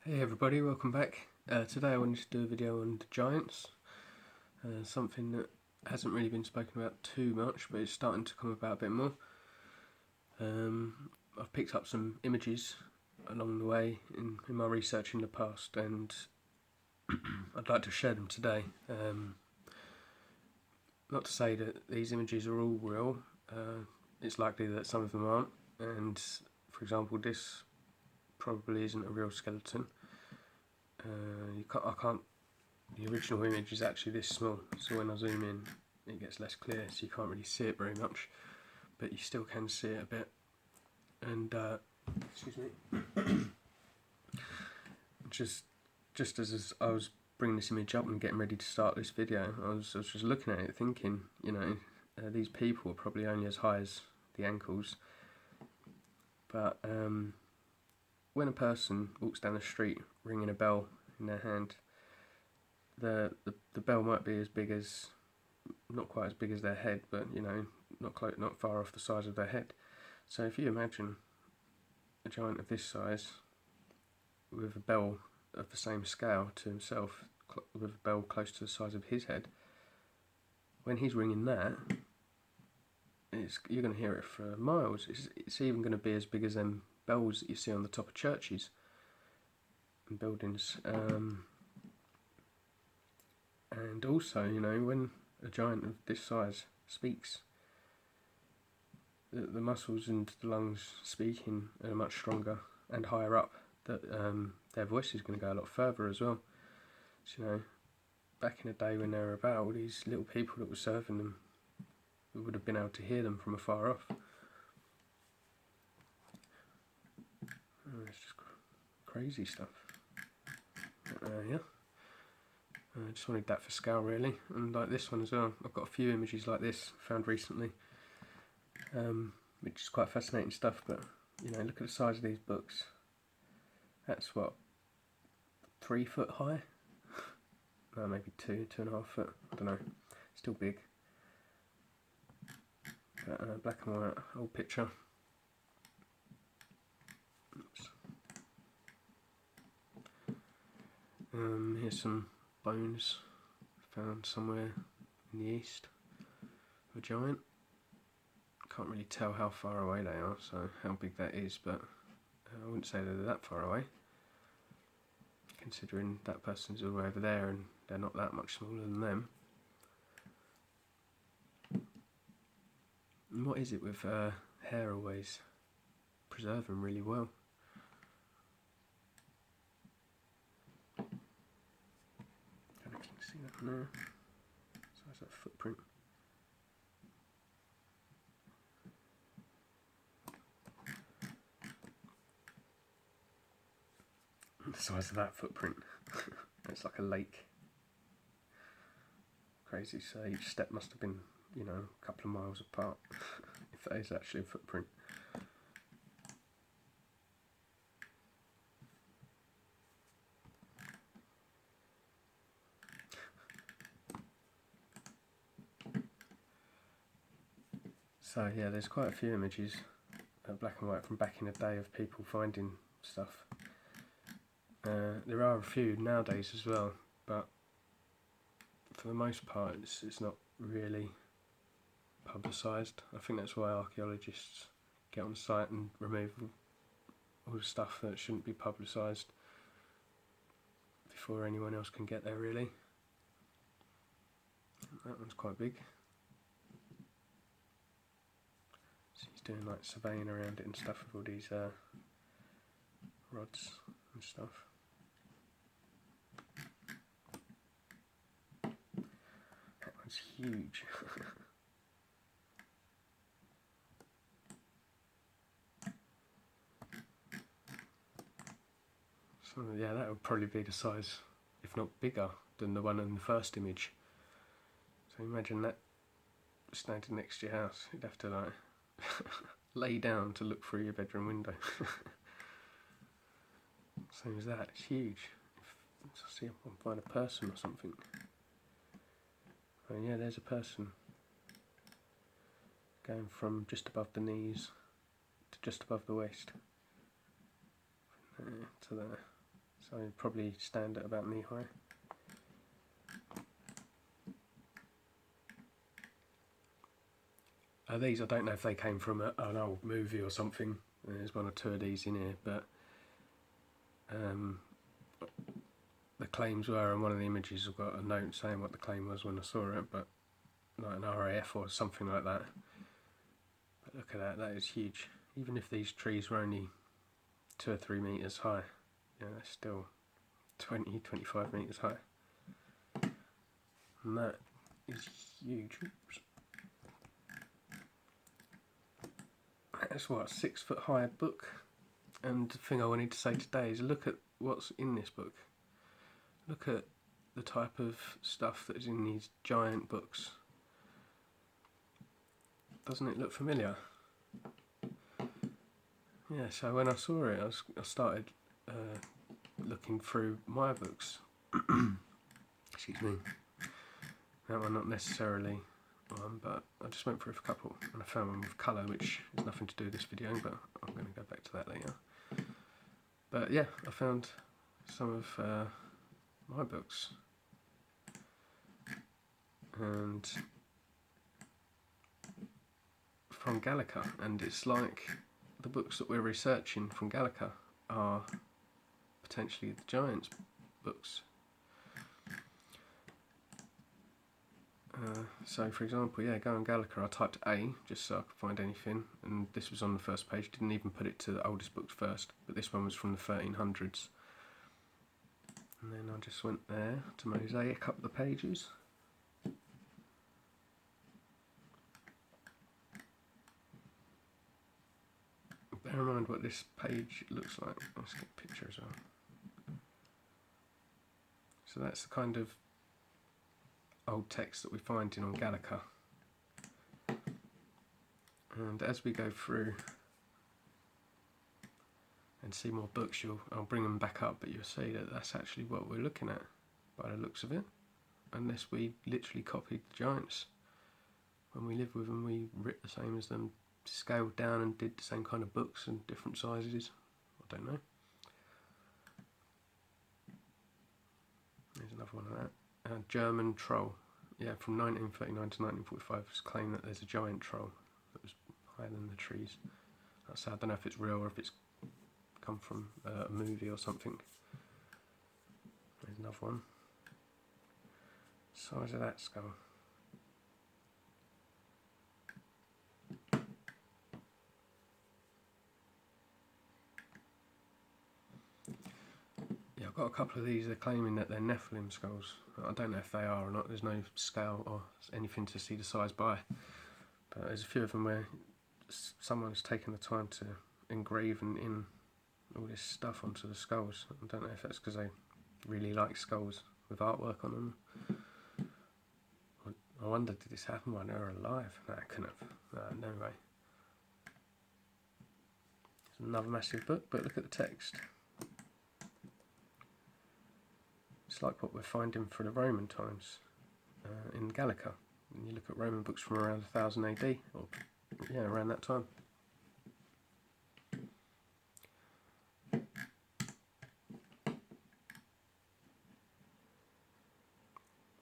Hey everybody, welcome back. Today I wanted to do a video on the giants, something that hasn't really been spoken about too much, but it's starting to come about a bit more. I've picked up some images along the way in my research in the past, and I'd like to share them today. Not to say that these images are all real, it's likely that some of them aren't, and for example this probably isn't a real skeleton. The original image is actually this small, so when I zoom in it gets less clear, so you can't really see it very much, but you still can see it a bit. And excuse me, just as I was bringing this image up and getting ready to start this video, I was just looking at it thinking, you know, these people are probably only as high as the ankles, but when a person walks down the street ringing a bell in their hand, the bell might be as big as, not quite as big as their head, but you know, not far off the size of their head. So if you imagine a giant of this size with a bell of the same scale to himself, with a bell close to the size of his head, when he's ringing that, you're going to hear it for miles. It's even going to be as big as them bells that you see on the top of churches and buildings. And also, you know, when a giant of this size speaks, the muscles and the lungs speaking are much stronger and higher up, that their voice is going to go a lot further as well. So, you know, back in the day when they were about, all these little people that were serving them, we would have been able to hear them from afar off. It's just crazy stuff. Yeah. I just wanted that for scale really, and like this one as well. I've got a few images like this found recently, which is quite fascinating stuff. But you know, look at the size of these books. That's what, 3 foot high? No, maybe 2.5 foot. I don't know. Still big. But, black and white, old picture. Oops. Here's some bones found somewhere in the east of a giant. Can't really tell how far away they are, so how big that is, but I wouldn't say they're that far away, considering that person's all the way over there and they're not that much smaller than them. And what is it with hair always preserving really well? I don't know if you can see that there. So that's that footprint. The size of that footprint. It's like a lake. Crazy. So each step must have been, you know, a couple of miles apart, if that is actually a footprint. So yeah, there's quite a few images, black and white, from back in the day of people finding stuff. There are a few nowadays as well, but for the most part it's not really publicised. I think that's why archaeologists get on site and remove all the stuff that shouldn't be publicised before anyone else can get there really. That one's quite big. So he's doing like surveying around it and stuff with all these rods and stuff. That one's huge. So yeah, that would probably be the size, if not bigger, than the one in the first image. So imagine that standing next to your house. You'd have to like lay down to look through your bedroom window. Same as that, it's huge. Let's see if I can find a person or something. Oh yeah, there's a person. Going from just above the knees to just above the waist. From there to there. so you'd probably stand at about knee high. These, I don't know if they came from an old movie or something. There's one or two of these in here, but the claims were, and one of the images have got a note saying what the claim was when I saw it, but like an RAF or something like that. But look at that, that is huge. Even if these trees were only 2 or 3 metres high, yeah, they're still 20, 25 metres high. And that is huge. Oops. That's what, a 6 foot high book. And the thing I wanted to say today is look at what's in this book. Look at the type of stuff that is in these giant books. Doesn't it look familiar? Yeah, so when I saw it, I started looking through my books. Excuse me. That one not necessarily one, but I just went through a couple and I found one with colour, which has nothing to do with this video, but I'm going to go back to that later. But yeah, I found some of my books, and from Gallica, and it's like the books that we're researching from Gallica are potentially the Giants books. So for example, yeah, go on Gallica, I typed A just so I could find anything, and this was on the first page. Didn't even put it to the oldest books first, but this one was from the 1300s. And then I just went there to mosaic up the pages. Bear in mind what this page looks like. Let's get a picture as well. So that's the kind of old text that we find in on Gallica. And as we go through and see more books, I'll bring them back up, but you'll see that that's actually what we're looking at by the looks of it. Unless we literally copied the Giants. When we lived with them, we writ the same as them, scaled down and did the same kind of books and different sizes. I don't know. There's another one of that. German troll. Yeah, from 1939 to 1945, it's claimed that there's a giant troll that was higher than the trees. I don't know if it's real or if it's come from a movie or something. There's another one. Size of that skull. Yeah, I've got a couple of these. They're claiming that they're Nephilim skulls. I don't know if they are or not. There's no scale or anything to see the size by. But there's a few of them where someone's taken the time to engrave in all this stuff onto the skulls. I don't know if that's because they really like skulls with artwork on them. I wonder, did this happen when they were alive? No, it couldn't have. No way. It's another massive book, but look at the text. It's like what we're finding for the Roman times in Gallica. When you look at Roman books from around 1000 AD, or yeah, around that time.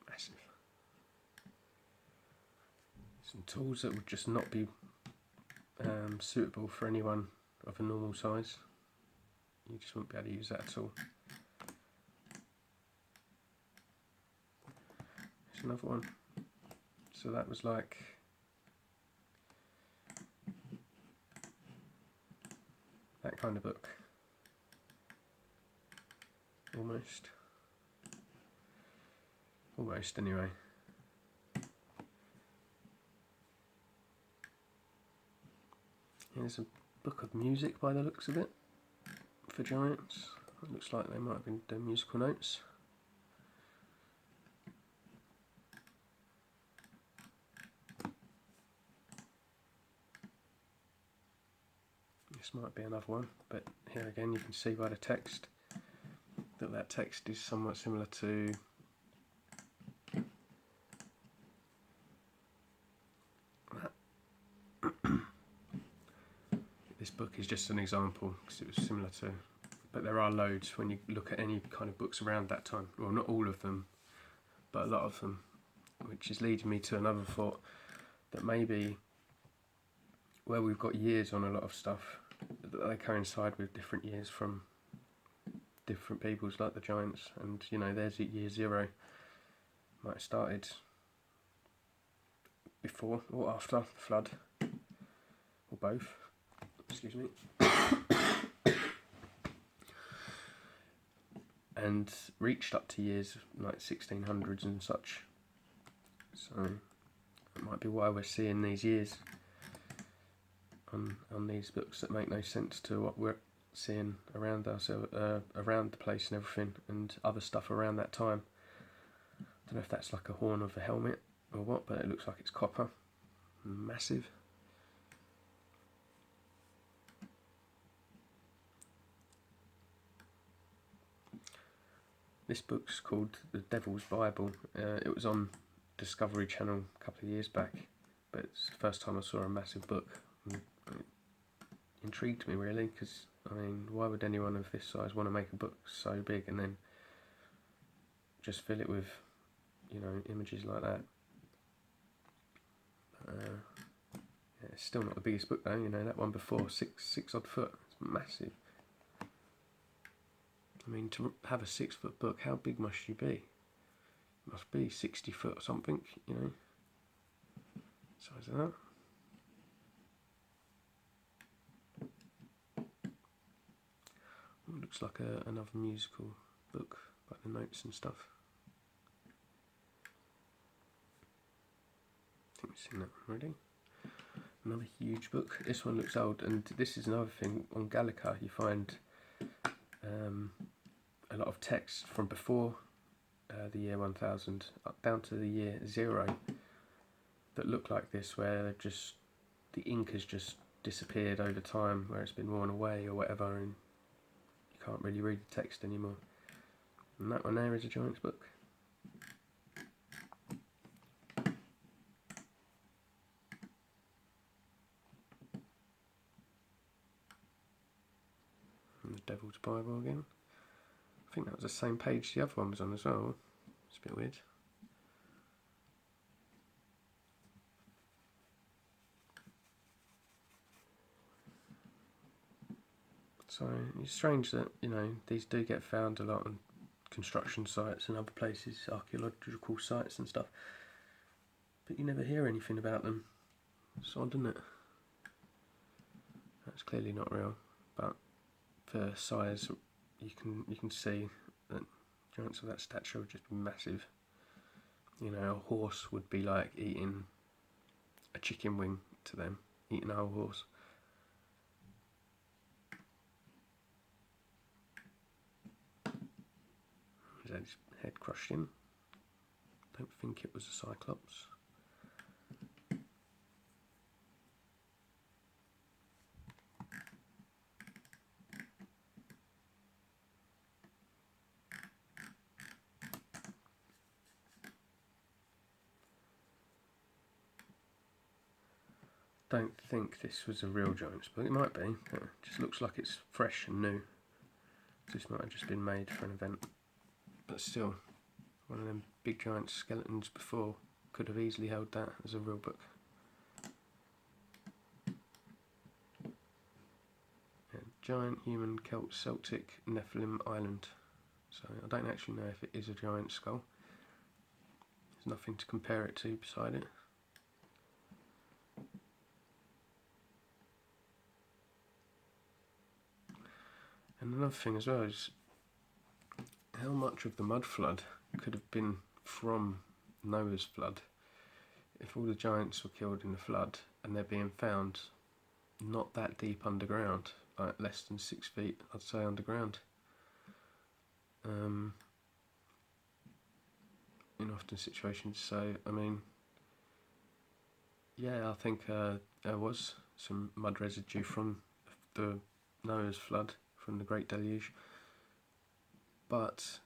Massive. Some tools that would just not be suitable for anyone of a normal size. You just wouldn't be able to use that at all. There's another one. So that was like that kind of book. Almost. Almost, anyway. Here's a book of music by the looks of it, for Giants. It looks like they might have been doing musical notes. This might be another one, but here again you can see by the text that that text is somewhat similar to that. This book is just an example because it was similar to but there are loads when you look at any kind of books around that time. Well, not all of them, but a lot of them, which is leading me to another thought, that maybe where we've got years on a lot of stuff, that they coincide with different years from different peoples, like the giants, and you know, there's year 0, might have started before or after the flood, or both, excuse me, and reached up to years like 1600s and such. So it might be why we're seeing these years on these books that make no sense to what we're seeing around us, around the place and everything, and other stuff around that time. I don't know if that's like a horn of a helmet or what, but it looks like it's copper, massive. This book's called The Devil's Bible. It was on Discovery Channel a couple of years back, but it's the first time I saw a massive book. It intrigued me really, because I mean, why would anyone of this size want to make a book so big and then just fill it with, you know, images like that? Yeah, it's still not the biggest book though, you know, that one before, six odd foot, it's massive. I mean, to have a 6 foot book, how big must you be? It must be 60 foot or something, you know, size of that. It looks like another musical book, like the notes and stuff. I think we've seen that one already. Another huge book. This one looks old, and this is another thing. On Gallica you find a lot of text from before the year 1000 up down to the year 0 that look like this, where just the ink has just disappeared over time, where it's been worn away or whatever, and you can't really read the text anymore. And that one there is a giant's book. And the Devil's Bible again. I think that was the same page the other one was on as well. It's a bit weird. So it's strange that, you know, these do get found a lot on construction sites and other places, archaeological sites and stuff, but you never hear anything about them. It's odd, isn't it? That's clearly not real, but for size, you can see that giants of that stature would just be massive. You know, a horse would be like eating a chicken wing to them, eating a whole horse. He's had his head crushed in. Don't think it was a cyclops. Don't think this was a real giant's book. It might be. It just looks like it's fresh and new. This might have just been made for an event. But still, one of them big giant skeletons before could have easily held that as a real book. Yeah, giant, human, Celt, Celtic, Nephilim Island. So I don't actually know if it is a giant skull. There's nothing to compare it to beside it. And another thing as well is how much of the MudFlood could have been from Noah's flood. If all the giants were killed in the flood and they're being found not that deep underground, like less than 6 feet, I'd say, underground. In often situations. So, I mean, yeah, I think there was some mud residue from the Noah's flood, from the Great Deluge, but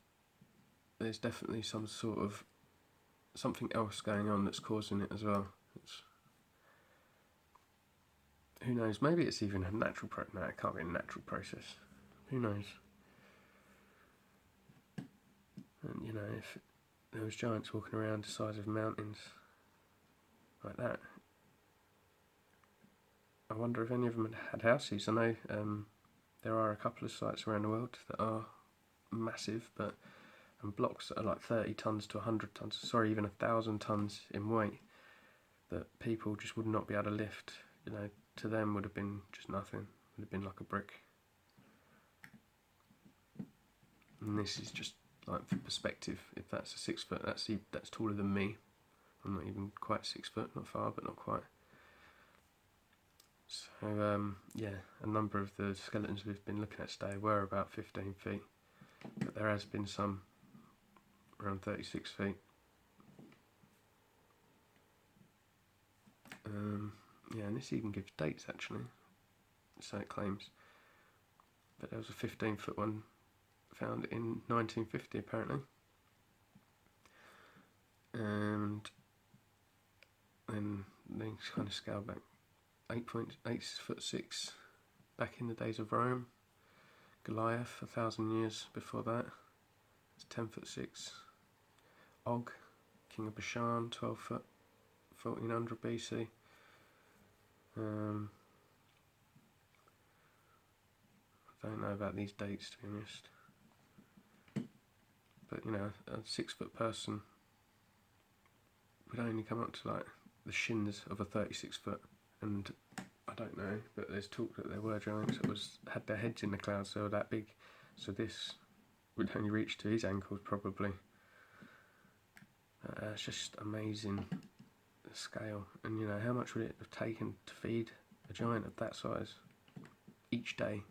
there's definitely some sort of something else going on that's causing it as well. Who knows? Maybe it's even a natural no, it can't be a natural process. Who knows? And you know, if there was giants walking around the size of mountains like that, I wonder if any of them had houses. I know there are a couple of sites around the world that are massive, and blocks that are like 30 tons to 100 tons, sorry, even 1,000 tons in weight, that people just would not be able to lift. You know, to them would have been just nothing. Would have been like a brick. And this is just like for perspective. If that's a 6 foot, that's taller than me. I'm not even quite 6 foot, not far, but not quite. So yeah, a number of the skeletons we've been looking at today were about 15 feet, but there has been some around 36 feet. Yeah, and this even gives dates actually, so it claims. But there was a 15-foot one found in 1950 apparently. And then they kind of scaled back 8.8'6" back in the days of Rome. Goliath, 1,000 years before that, it's 10'6". Og, king of Bashan, 12 foot, 1400 BC. I don't know about these dates, to be honest. But you know, a 6 foot person would only come up to like the shins of a 36 foot, and I don't know, but there's talk that there were giants that had their heads in the clouds, they were that big, so this would only reach to his ankles probably. It's just amazing, the scale. And you know, how much would it have taken to feed a giant of that size each day?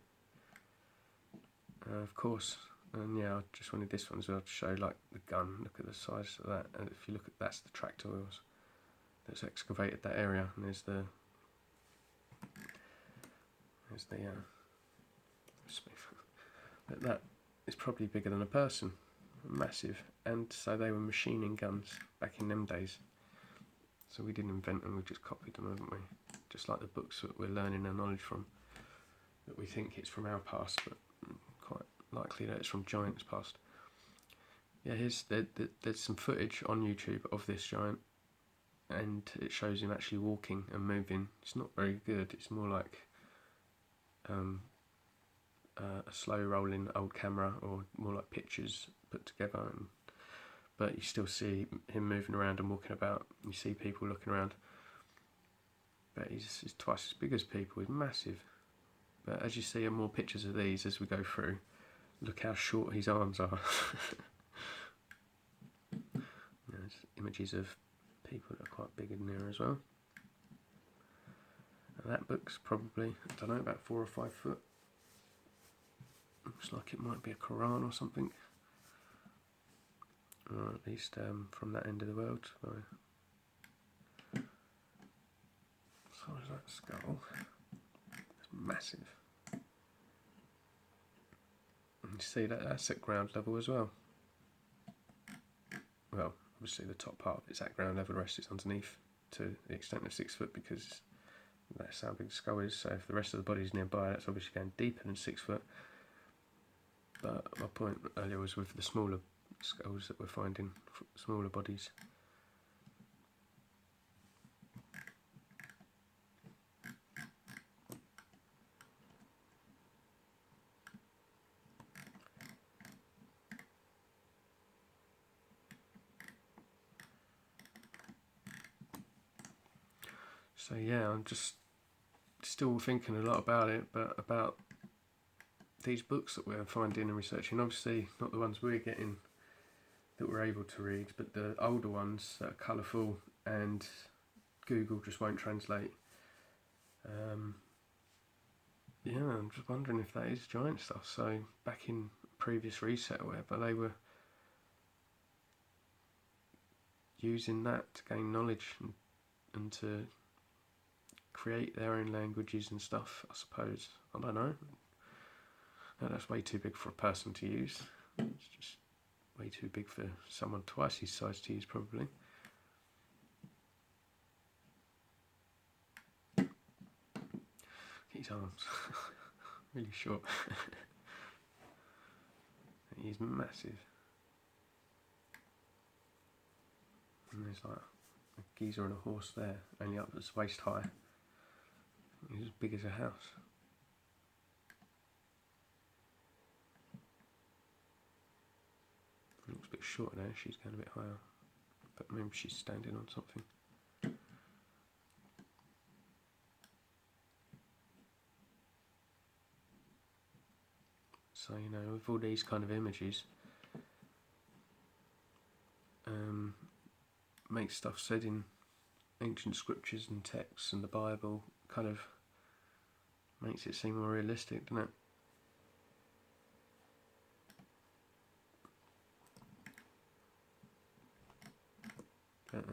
Of course. And yeah, I just wanted this one as well to show like the gun. Look at the size of that. And if you look at, that's the tractor wheels that's excavated that area, and there's the but that is probably bigger than a person, massive. And so they were machining guns back in them days. So we didn't invent them, we just copied them, haven't we? Just like the books that we're learning our knowledge from, that we think it's from our past, but quite likely that it's from giants' past. Yeah, there's some footage on YouTube of this giant, and it shows him actually walking and moving. It's not very good, it's more like a slow rolling old camera, or more like pictures put together, but you still see him moving around and walking about. You see people looking around, but he's twice as big as people. He's massive. But as you see more pictures of these as we go through, look how short his arms are. There's images of people that are quite big in there as well. And that book's probably, I don't know, about 4 or 5 foot. Looks like it might be a Quran or something. Or at least from that end of the world. So is that skull? It's massive. And you see that's at ground level as well. Well, obviously the top part of it's at ground level, the rest is underneath to the extent of 6 foot, because that's how big the skull is. So if the rest of the body is nearby, that's obviously going deeper than 6 foot. But my point earlier was with the smaller skulls that we're finding, smaller bodies. So yeah, I'm just still thinking a lot about it, but about these books that we're finding and researching. Obviously not the ones we're getting that we're able to read, but the older ones that are colourful and Google just won't translate. Yeah, I'm just wondering if that is giant stuff. So back in previous reset or whatever, they were using that to gain knowledge and to create their own languages and stuff, I suppose. I don't know. No, that's way too big for a person to use. It's just way too big for someone twice his size to use, probably. His arms, really short. He's massive. And there's like a geezer and a horse there, only up as waist high. He's as big as a house. Looks a bit short there, she's going a bit higher. But maybe she's standing on something. So, you know, with all these kind of images, makes stuff said in ancient scriptures and texts and the Bible kind of makes it seem more realistic, doesn't it? But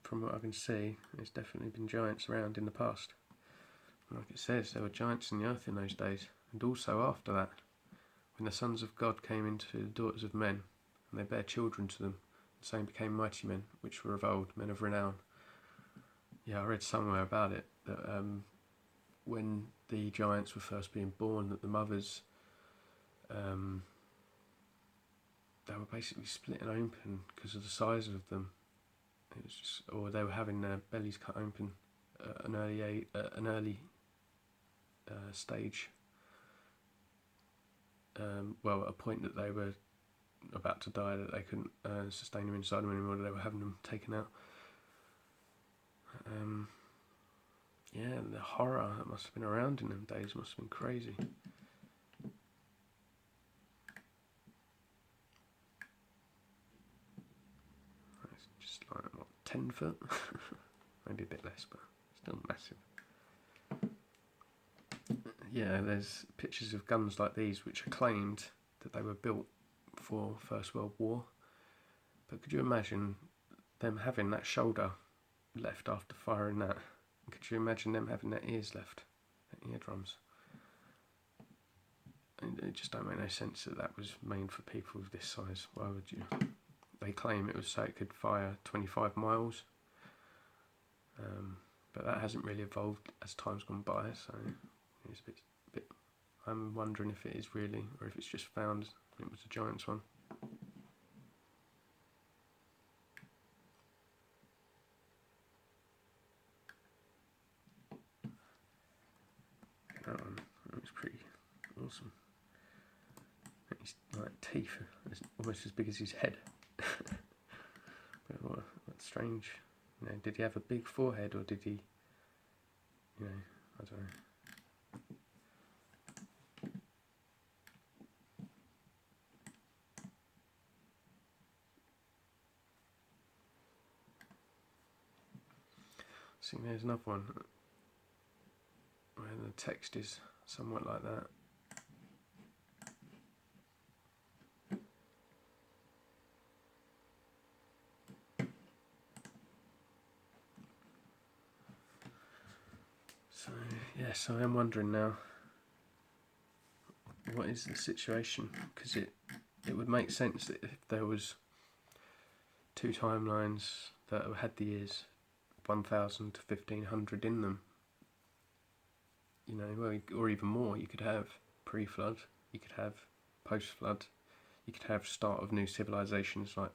from what I can see, there's definitely been giants around in the past. Like it says, there were giants in the earth in those days, and also after that, when the sons of God came into the daughters of men, and they bare children to them, the same became mighty men, which were of old, men of renown. Yeah, I read somewhere about it, that when the giants were first being born, that the mothers, they were basically splitting open because of the size of them. It was just, or they were having their bellies cut open at an early stage. Well, at a point that they were about to die, that they couldn't sustain them inside them anymore, they were having them taken out. Yeah, the horror that must have been around in them days must have been crazy. It's just like, what, 10 foot? Maybe a bit less, but still massive. Yeah, there's pictures of guns like these which are claimed that they were built for First World War. But could you imagine them having that shoulder left after firing that? Could you imagine them having their ears left, their eardrums? And it just don't make no sense that that was made for people of this size. Why would you? They claim it was so it could fire 25 miles. But that hasn't really evolved as time's gone by, so it's a bit. I'm wondering if it is really, or if it's just found. It was a giant's one. That one looks pretty awesome. His like teeth are almost as big as his head. But that's strange. You know, did he have a big forehead, or did he? You know, I don't know. See, there's another one where the text is somewhat like that. So, yes, I am wondering now, what is the situation? Because it would make sense that if there was two timelines that had the years 1000 to 1500 in them, you know, well, or even more. You could have pre-flood, you could have post-flood, you could have start of new civilizations, like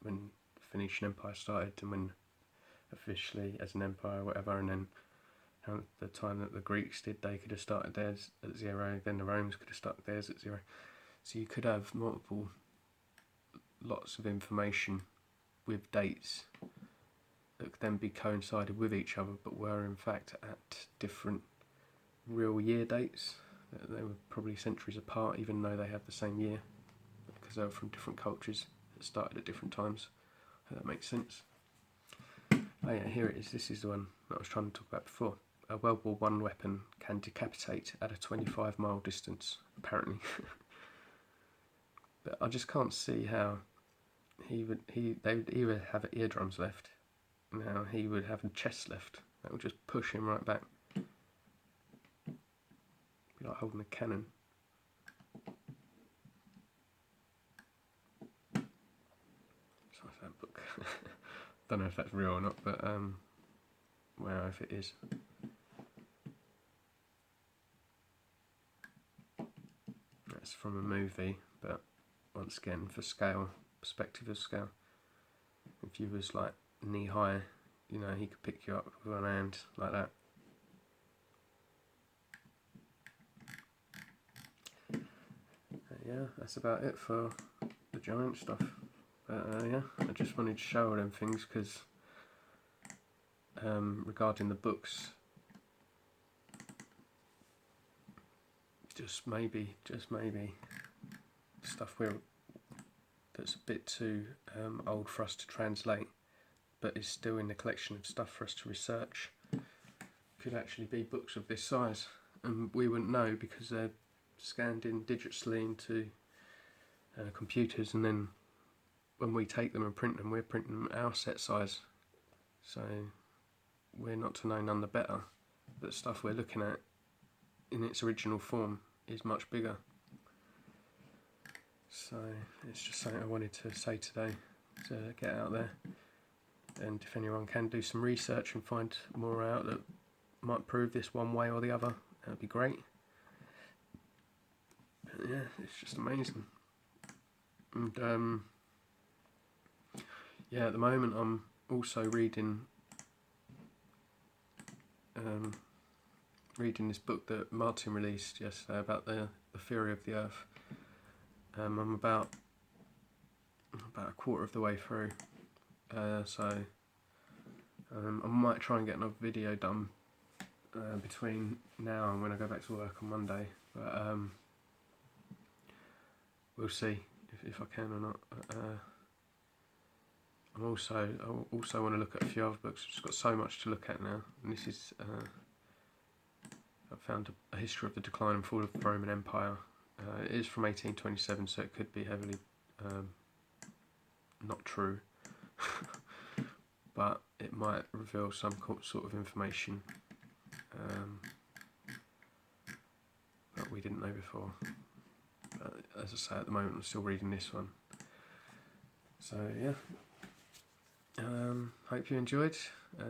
when the Phoenician Empire started, and when officially as an empire or whatever, and then the time that the Greeks did, they could have started theirs at 0, then the Romans could have started theirs at 0. So you could have lots of information with dates that could then be coincided with each other, but were in fact at different real year dates. They were probably centuries apart, even though they had the same year, because they were from different cultures that started at different times. Hope that makes sense. Oh yeah, here it is. This is the one that I was trying to talk about before. A World War I weapon can decapitate at a 25-mile distance, apparently. But I just can't see how they would either have eardrums left. Now he would have a chest left. That would just push him right back. Be like holding a cannon. So that book. Don't know if that's real or not, but well, if it is. That's from a movie, but once again, for scale, perspective of scale. If you was like knee high. You know, he could pick you up with one hand like that. Yeah, that's about it for the giant stuff. But yeah, I just wanted to show all them things because regarding the books, just maybe stuff that's a bit too old for us to translate, but is still in the collection of stuff for us to research, could actually be books of this size, and we wouldn't know because they're scanned in digitally into computers, and then when we take them and print them, we're printing them our set size, so we're not to know none the better that stuff we're looking at in its original form is much bigger. So it's just something I wanted to say today, to get out there, and if anyone can do some research and find more out that might prove this one way or the other, that'd be great. But yeah, it's just amazing. And yeah, at the moment I'm also reading this book that Martin released yesterday about the theory of the Earth. I'm about a quarter of the way through, so I might try and get another video done between now and when I go back to work on Monday, but we'll see if I can or not. I also want to look at a few other books. I've just got so much to look at now, and this is I've found a history of the decline and fall of the Roman Empire. It is from 1827, so it could be heavily not true, but it might reveal some sort of information that we didn't know before. But as I say, at the moment I'm still reading this one. So yeah, hope you enjoyed. If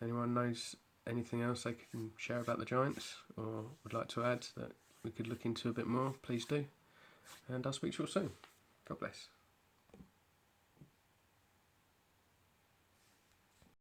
anyone knows anything else they can share about the giants or would like to add that we could look into a bit more, please do. And I'll speak to you all soon. God bless.